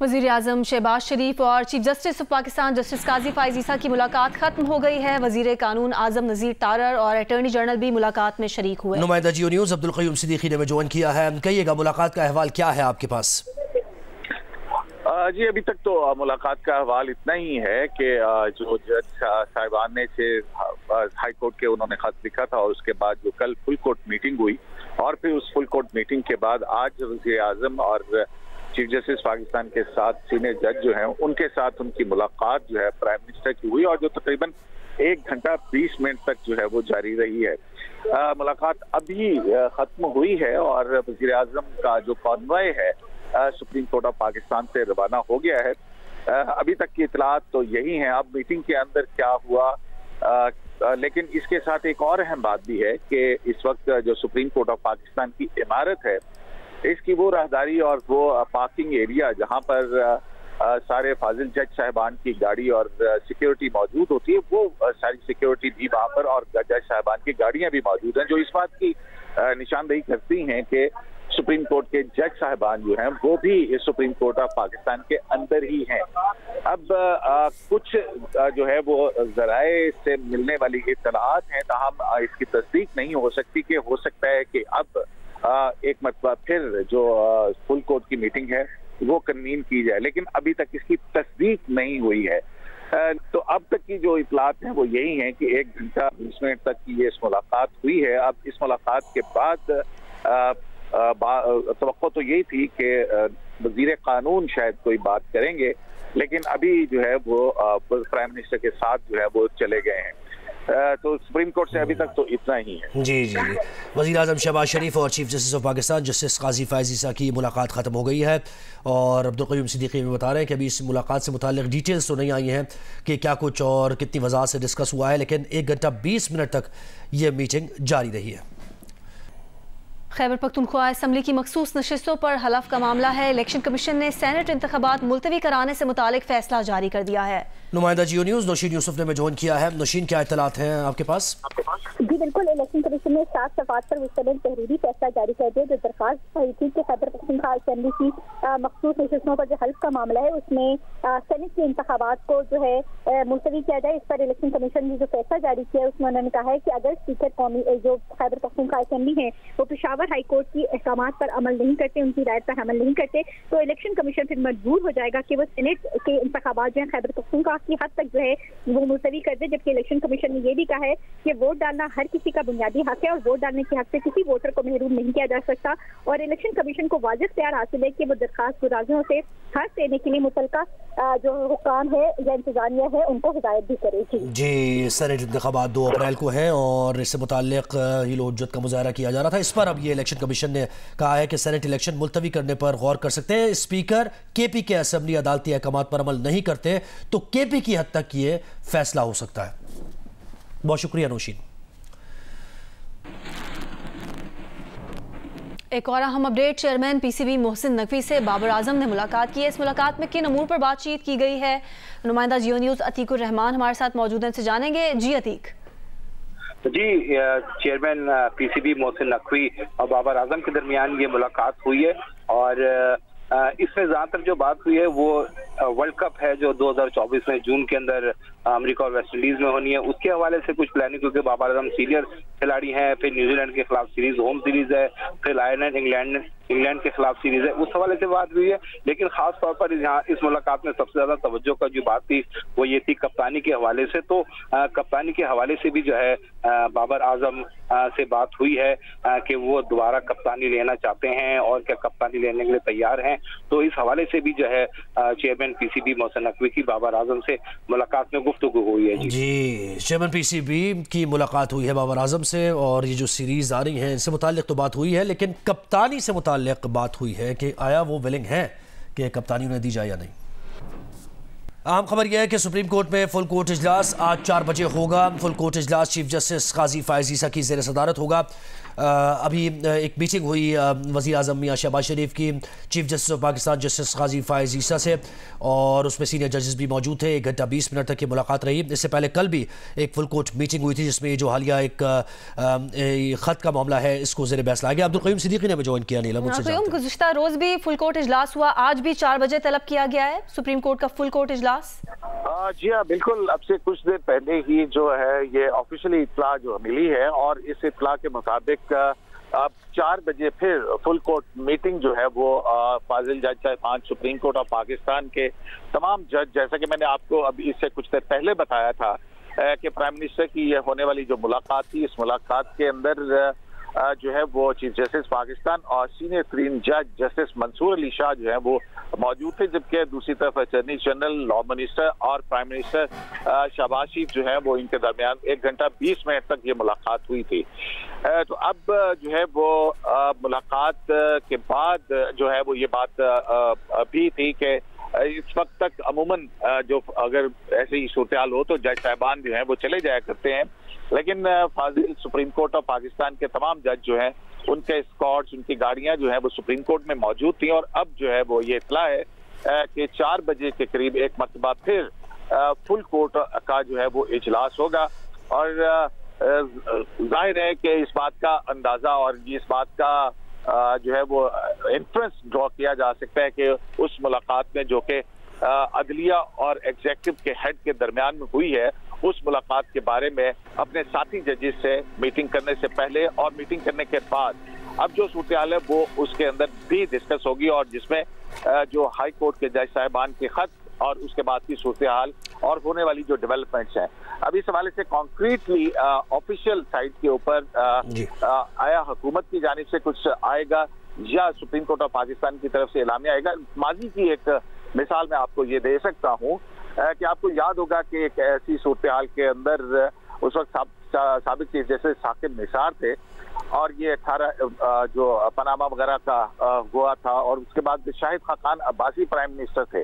वज़ीर आज़म शहबाज शरीफ और chief justice of Pakistan justice Qazi Faez Isa की मुलाकात खत्म हो गई है। वज़ीर कानून आज़म नज़ीर तारर और अटॉर्नी जनरल भी मुलाकात में शरीक हुए। नुमाइंदा जियो न्यूज़ अब्दुल क़य्यूम सिद्दीकी ने ज्वाइन किया है। कहिएगा, मुलाकात का अहवाल क्या है आपके पास? जी, अभी तक तो मुलाकात का अहवाल इतना ही है कि जो जज साहिबान ने हाई कोर्ट के उन्होंने खत लिखा था और उसके बाद जो कल फुल कोर्ट मीटिंग हुई और फिर उस फुल कोर्ट मीटिंग के बाद आज वज़ीर आज़म और चीफ जस्टिस पाकिस्तान के साथ सीनियर जज जो हैं उनके साथ उनकी मुलाकात जो है प्राइम मिनिस्टर की हुई और जो तकरीबन 1 घंटा 20 मिनट तक जो है वो जारी रही है। मुलाकात अभी खत्म हुई है और वज़ीर आज़म का जो कॉन्वॉय है सुप्रीम कोर्ट ऑफ पाकिस्तान से रवाना हो गया है। अभी तक की इतलात तो यही है। अब मीटिंग के अंदर क्या हुआ, लेकिन इसके साथ एक और अहम बात भी है कि इस वक्त जो सुप्रीम कोर्ट ऑफ पाकिस्तान की इमारत है, इसकी वो राहदारी और वो पार्किंग एरिया जहां पर सारे फाजिल जज साहिबान की गाड़ी और सिक्योरिटी मौजूद होती है, वो सारी सिक्योरिटी भी वहां पर और जज साहिबान की गाड़ियां भी मौजूद हैं, जो इस बात की निशानदेही करती हैं कि सुप्रीम कोर्ट के जज साहिबान जो हैं वो भी सुप्रीम कोर्ट ऑफ पाकिस्तान के अंदर ही हैं। अब कुछ जो है वो जराए से मिलने वाली इत्तलात हैं, ताहम इसकी तस्दीक नहीं हो सकती कि हो सकता है कि अब एक मरतबा फिर जो फुल कोर्ट की मीटिंग है वो कन्वीन की जाए, लेकिन अभी तक इसकी तस्दीक नहीं हुई है। तो अब तक की जो इतलात हैं वो यही हैं कि 1 घंटा 20 मिनट तक की ये इस मुलाकात हुई है। अब इस मुलाकात के बाद तवक्को तो यही थी कि वज़ीर कानून शायद कोई बात करेंगे, लेकिन अभी जो है वो प्राइम मिनिस्टर के साथ जो है वो चले गए हैं। तो सुप्रीम कोर्ट से अभी तक तो इतना ही है। जी। वज़ीर आज़म शहबाज शरीफ और chief justice of Pakistan justice Qazi Faez Isa की मुलाकात ख़त्म हो गई है और अब्दुल क़य्यूम सिद्दीकी में बता रहे हैं कि अभी इस मुलाकात से मुताल्लिक़ डिटेल्स तो नहीं आई हैं कि क्या कुछ और कितनी वज़ाहत से डिस्कस हुआ है, लेकिन 1 घंटा 20 मिनट तक ये मीटिंग जारी रही है। खैबर पख्तूनख्वा असम्बली की मखसूस नशिस्तों पर हलफ का मामला है। इलेक्शन कमीशन ने सेनेट इंतखाबात मुलतवी कराने से मुतालिक फैसला जारी कर दिया है। नुमाइंदा जियो न्यूज़ नौशीन यूसुफ ने ज्वाइन किया है। नौशीन, क्या इत्तलात हैं आपके पास? जी बिल्कुल, इलेक्शन कमीशन ने 7 सफ़ात पर मुस्तकिल तहरीरी फैसला जारी कर दिया। जो दरखास्त आई थी कि खैबर पख्तूनख्वा असेंबली की मखसूस नशिस्तों पर जो हल्फ का मामला है उसमें सेनेट के इंतखाबात को जो है मुलतवी किया जाए, इस पर इलेक्शन कमीशन ने जो फैसला जारी किया उसमें उन्होंने कहा है कि अगर स्पीकर कौमी जो खैबर पख्तूनख्वा असेंबली है वो पेशावर हाई कोर्ट की अहकामात पर अमल नहीं करते, उनकी राय पर अमल नहीं करते, तो इलेक्शन कमीशन फिर मजबूर हो जाएगा कि वो सेनेट के इंतखाबात जो है खैबर पख्तूनख्वा की हद तक जो है वो मुलतवी कर दे। जबकि इलेक्शन कमीशन ने ये भी कहा है कि वोट डालना हर किसी का बुनियादी हक है और वोट डालने के हक से किसी वोटर को महरूम नहीं किया जा सकता और इलेक्शन कमीशन को वाजिब इख्तियार हासिल है कि वो दरखास्त गुराजियों से हक देने के लिए मुतलका जो हुक्काम है या इंतजामिया है उनको हिदायत भी करेगी। जी, सेनेट इंतखाबात 2 अप्रैल को हैं और इससे मुताल्लिक हिल-ओ-हुज्जत का मुजाहरा किया जा रहा था। इस पर अब ये इलेक्शन कमीशन ने कहा है कि सेनेट इलेक्शन मुलतवी करने पर गौर कर सकते हैं। स्पीकर केपी के असेंबली अदालती अहकामात पर अमल नहीं करते तो केपी की हद तक ये फैसला हो सकता है। बहुत शुक्रिया नौशीन। एक और अहम update, chairman PCB Mohsin Naqvi से बाबर आजम ने मुलाकात की है। इस मुलाकात में किन अमूर पर बातचीत की गई है, नुमाइंदा जियो न्यूज़ अतीकुर रहमान हमारे साथ मौजूद हैं, से जानेंगे। जी अतीक। जी, चेयरमैन पीसीबी मोहसिन नकवी और बाबर आजम के दरमियान ये मुलाकात हुई है और इसमें ज़्यादातर जो बात हुई है वो वर्ल्ड कप है जो 2024 में जून के अंदर अमेरिका और वेस्ट इंडीज में होनी है, उसके हवाले से कुछ प्लानिंग, क्योंकि बाबर आजम सीनियर खिलाड़ी हैं, फिर न्यूजीलैंड के खिलाफ सीरीज होम सीरीज है, फिर आयरलैंड इंग्लैंड के खिलाफ सीरीज है, उस हवाले से बात हुई है। लेकिन खास तौर पर यहाँ इस मुलाकात में सबसे ज्यादा तवज्जो का जो बात थी वो ये थी कप्तानी के हवाले से। तो कप्तानी के हवाले से भी जो है बाबर आजम से बात हुई है कि वो दोबारा कप्तानी लेना चाहते हैं और क्या कप्तानी लेने के लिए तैयार हैं। तो इस हवाले से भी जो है चेयरमैन पीसीबी मोहसिन नकवी की बाबर आजम से मुलाकात में गुफ्तगू हुई है। जी, चेयरमैन पीसीबी की मुलाकात हुई है बाबर आजम से और ये जो सीरीज आ रही है इनसे मुताल्लिक तो बात हुई है, लेकिन कप्तानी से मुताल्लिक बात हुई है कि आया वो विलिंग है कि कप्तानी उन्हें दी जाए या नहीं। अहम खबर यह है कि सुप्रीम कोर्ट में फुल कोर्ट इजलास आज 4 बजे होगा। फुल कोर्ट इजलास चीफ जस्टिस काजी फ़ाइज़ ईसा की ज़ेर सदारत होगा। अभी एक मीटिंग हुई वज़ीर आज़म मियां शहबाज शरीफ की chief justice of Pakistan justice Qazi Faez Isa से, और उसमें सीनियर जजेस भी मौजूद थे। 1 घंटा 20 मिनट तक ये मुलाकात रही। इससे पहले कल भी एक फुल कोर्ट मीटिंग हुई थी जिसमें जो हालिया एक ख़त का मामला है इसको ज़ेर बहस लाया गया। अब्दुल क़य्यूम सिद्दीकी ने ज्वाइन किया। नीलम, गुज़िश्ता रोज़ भी फुल कोर्ट इजलास हुआ, आज भी 4 बजे तलब किया गया है सुप्रीम कोर्ट का फुल कोर्ट इजलास। जी हाँ, बिल्कुल। अब से कुछ देर पहले ही जो है ये ऑफिशियली इत्तला जो मिली है, और इस इत्तला के मुताबिक अब 4 बजे फिर फुल कोर्ट मीटिंग जो है वो फाजिल जज साहिबान सुप्रीम कोर्ट ऑफ पाकिस्तान के तमाम जज, जैसा कि मैंने आपको अभी इससे कुछ देर पहले बताया था कि प्राइम मिनिस्टर की ये होने वाली जो मुलाकात थी, इस मुलाकात के अंदर जो है वो चीफ जस्टिस पाकिस्तान और सीनियर तरीन जज जस्टिस मंसूर अली शाह जो है वो मौजूद थे, जबकि दूसरी तरफ अटॉर्नी जनरल, लॉ मिनिस्टर और प्राइम मिनिस्टर शहबाज शरीफ जो है वो इनके दरमियान 1 घंटा 20 मिनट तक ये मुलाकात हुई थी। तो अब जो है वो मुलाकात के बाद जो है वो ये बात भी थी कि इस वक्त तक अमूमन जो अगर ऐसे ही सूरत हाल हो तो जज साहिबान जो हैं वो चले जाया करते हैं, लेकिन फाजिल सुप्रीम कोर्ट ऑफ पाकिस्तान के तमाम जज जो हैं उनके स्कॉट्स, उनकी गाड़ियां जो हैं वो सुप्रीम कोर्ट में मौजूद थी। और अब जो है वो ये इत्तला है कि 4 बजे के करीब एक मरतबा फिर फुल कोर्ट का जो है वो इजलास होगा। और जाहिर है कि इस बात का अंदाजा और इस बात का जो है वो इन्फ्रेंस ड्रॉ किया जा सकता है कि उस मुलाकात में जो कि अदलिया और एग्जीक्यूटिव के हेड के दरमियान में हुई है, उस मुलाकात के बारे में अपने साथी जजेस से मीटिंग करने से पहले और मीटिंग करने के बाद अब जो सूरत हाल है वो उसके अंदर भी डिस्कस होगी, और जिसमें जो हाई कोर्ट के जज साहिबान के खत और उसके बाद की सूरत हाल और होने वाली जो डेवलपमेंट्स हैं, अब इस हवाले से कॉन्क्रीटली ऑफिशियल साइट के ऊपर आया हुकूमत की जानिब से कुछ आएगा या सुप्रीम कोर्ट ऑफ पाकिस्तान की तरफ से एलामिया आएगा। माजी की एक मिसाल मैं आपको ये दे सकता हूँ कि आपको याद होगा कि एक ऐसी सूरत हाल के अंदर उस वक्त साबिक चीफ जस्टिस साकिब निसार थे, और ये 18 जो पनामा वगैरह का हुआ था, और उसके बाद शाहिद खाकान अब्बासी प्राइम मिनिस्टर थे।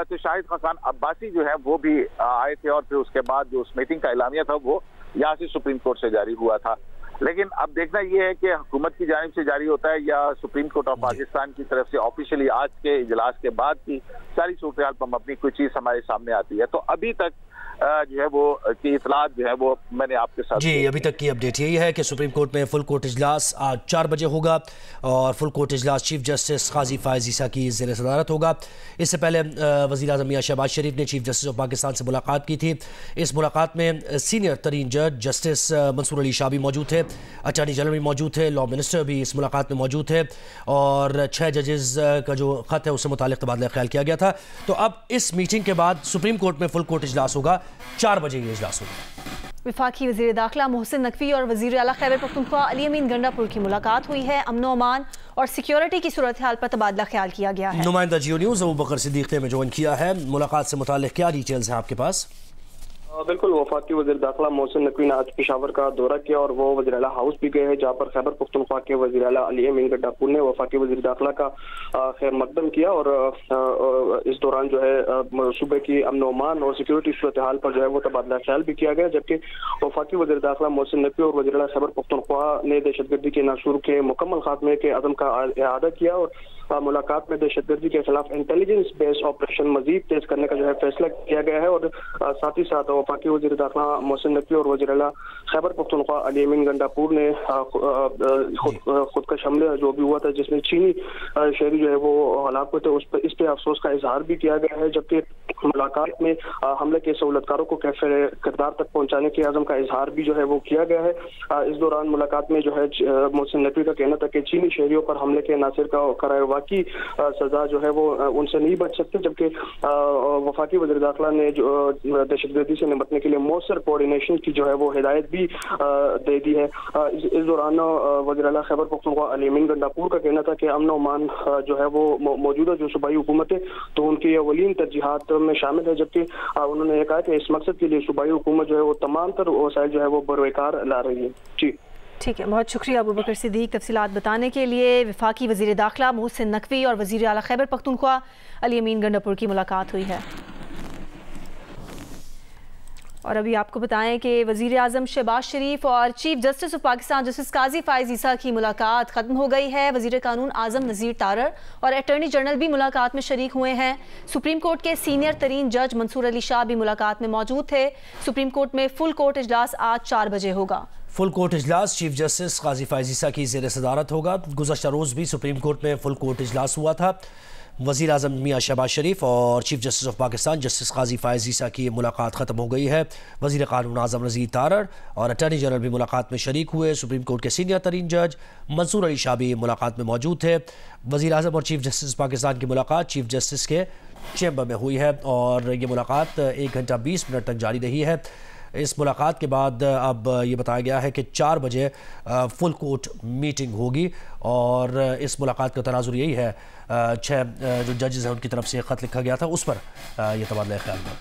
तो शाहिद खाकान अब्बासी जो है वो भी आए थे, और फिर उसके बाद जो उस मीटिंग का एलामिया था वो यहाँ से सुप्रीम कोर्ट से जारी हुआ था। लेकिन अब देखना ये है कि हुकूमत की जानिब से जारी होता है या सुप्रीम कोर्ट ऑफ पाकिस्तान की तरफ से ऑफिशियली आज के इजलास के बाद की सारी सूरत हाल पर मबनी कोई चीज हमारे सामने आती है। तो अभी तक जो है वो की इतलात जो है वो मैंने आपके साथ जी अभी तक की अपडेट यही है कि सुप्रीम कोर्ट में फुल कोर्ट इजलास आज 4 बजे होगा, और फुल कोर्ट इजलास चीफ जस्टिस काजी फायज़ ईसा की ज़ेर सदारत होगा। इससे पहले वज़ीर आज़म मियां शहबाज शरीफ ने चीफ जस्टिस ऑफ पाकिस्तान से मुलाकात की थी। इस मुलाकात में सीनियर तरीन जज जस्टिस मंसूर अली शाह भी मौजूद थे, अटॉर्नी जनरल भी मौजूद थे, लॉ मिनिस्टर भी इस मुलाकात में मौजूद थे, और 6 जजेस का जो ख़त है उससे मुतालिक तबादला ख्याल किया गया था। तो अब इस मीटिंग के बाद सुप्रीम कोर्ट में फुल कोर्ट इजलास होगा, 4 बजे ये इजलास होगा। वफाकी वज़ीर दाखिला मोहसिन नकवी और वज़ीर आला खैबर पख्तूनख्वा अली अमीन गंडापुर की मुलाकात हुई है। अमन अमान और सिक्योरिटी की सूरत हाल पर तबादला ख्याल किया गया है। नुमाइंदा जियो न्यूज़ अबू बकर सिद्दीक ने ज्वाइन किया है। मुलाकात से मुताल्लिक़ क्या डिटेल्स हैं आपके पास? बिल्कुल, वफाकी वज़ीर दाखिला मोहसिन नकवी ने आज पेशावर का दौरा किया और वो वज़ीर आला हाउस भी गए हैं, जहाँ पर खैबर पख्तूनख्वा के वज़ीर आला अली अमीन गंडापुर ने वफाकी वज़ीर दाखिला का खैर मकदम किया। और इस दौरान जो है सूबे की अमन अमान और सिक्योरिटी सूरत हाल पर जो है वो तबादला ख्याल भी किया गया, जबकि वफाकी वज़ीर दाखिला मोहसिन नकवी और वज़ीर आला खैबर पख्तूनख्वा ने दहशतगर्दी के नासूर के मुकम्मल खात्मे के अज़म का इआदा किया, और मुलाकात में दहशतगर्दी के खिलाफ इंटेलिजेंस बेस्ड ऑपरेशन मजीद तेज करने का जो है फैसला किया गया है। और साथ ही साथ वफाकी वज़ीर दाखिला मोहसिन नकवी और वज़ीर आला खैबर पख्तूनख्वा अली अमीन गंडापुर ने खुदकश हमले जो भी हुआ था जिसमें चीनी शहरी जो है वो हलाक हुए थे इस पे अफसोस का इजहार भी किया गया है, जबकि मुलाकात में हमले के सहूलतकारों को कैफे किरदार तक पहुंचाने के आज़म का इजहार भी जो है वो किया गया है। इस दौरान मुलाकात में जो है मोहसिन नकवी का कहना था कि चीनी शहरियों पर हमले के नासिर का करार की सजा जो है वो उनसे नहीं बच सकते, जबकि वफाकी वज़ीर दाखिला ने जो दहशतगर्दी से निपटने के लिए मौसर कोऑर्डिनेशन की जो है वो हिदायत भी दे दी है। इस दौरान वज़ीर आला खैबर पख्तूनख्वा अली अमीन गंडापुर का कहना था कि अमन अमान जो है वो मौजूदा जो सूबाई हुकूमत है तो उनकी अवलीन तरजीहात में शामिल है, जबकि उन्होंने ये कहा कि इस मकसद के लिए सूबाई हुकूमत जो है वो तमाम तर वसाइल जो है वो बरवेकार ला रही है। जी ठीक है, बहुत शुक्रिया अबू बकर सिद्दीक तफसीलात बताने के लिए। वफाकी वज़ीर दाखिला मोहसिन नकवी और वज़ीर आला खैबर पख्तूनख्वा अली अमीन गंडापुर की मुलाकात हुई है। اور ابھی آپ کو بتائیں کہ وزیر اعظم شہباز شریف اور chief justice of Pakistan justice قاضی فائز عیسیٰ کی ملاقات ختم ہو گئی ہے۔ وزیر قانون اعظم نذیر تارڑ اور اٹارنی جنرل بھی ملاقات میں شریک ہوئے ہیں۔ سپریم کورٹ کے سینئر ترین جج منصور علی شاہ بھی ملاقات میں موجود تھے۔ سپریم کورٹ میں فل کورٹ اجلاس آج 4 بجے ہوگا۔ فل کورٹ اجلاس چیف جسٹس قاضی فائز عیسیٰ کی زیر صدارت ہوگا۔ گزشتہ روز بھی سپریم کورٹ میں فل کورٹ اجلاس ہوا تھا۔ وزیر اعظم میاں شہباز شریف اور chief justice of Pakistan justice قاضی فائز عیسیٰ کی ملاقات ختم ہو گئی ہے۔ وزیر قانون اعظم نذیر تارڑ اور اٹارنی جنرل بھی ملاقات میں شریک ہوئے۔ سپریم کورٹ کے سینئر ترین جج منصور علی شاہ بھی ملاقات میں موجود تھے۔ وزیر اعظم اور چیف جسٹس پاکستان کی ملاقات چیف جسٹس کے چیمبر میں ہوئی ہے اور یہ ملاقات 1 گھنٹہ 20 منٹ تک جاری رہی ہے۔ اس ملاقات کے بعد اب یہ بتایا گیا ہے کہ 4 بجے فل کورٹ میٹنگ ہوگی اور اس ملاقات کا تناظر یہی ہے 6 جو ججز ہیں ان کی طرف سے خط لکھا گیا تھا اس پر یہ تبادلہ خیال ہوا۔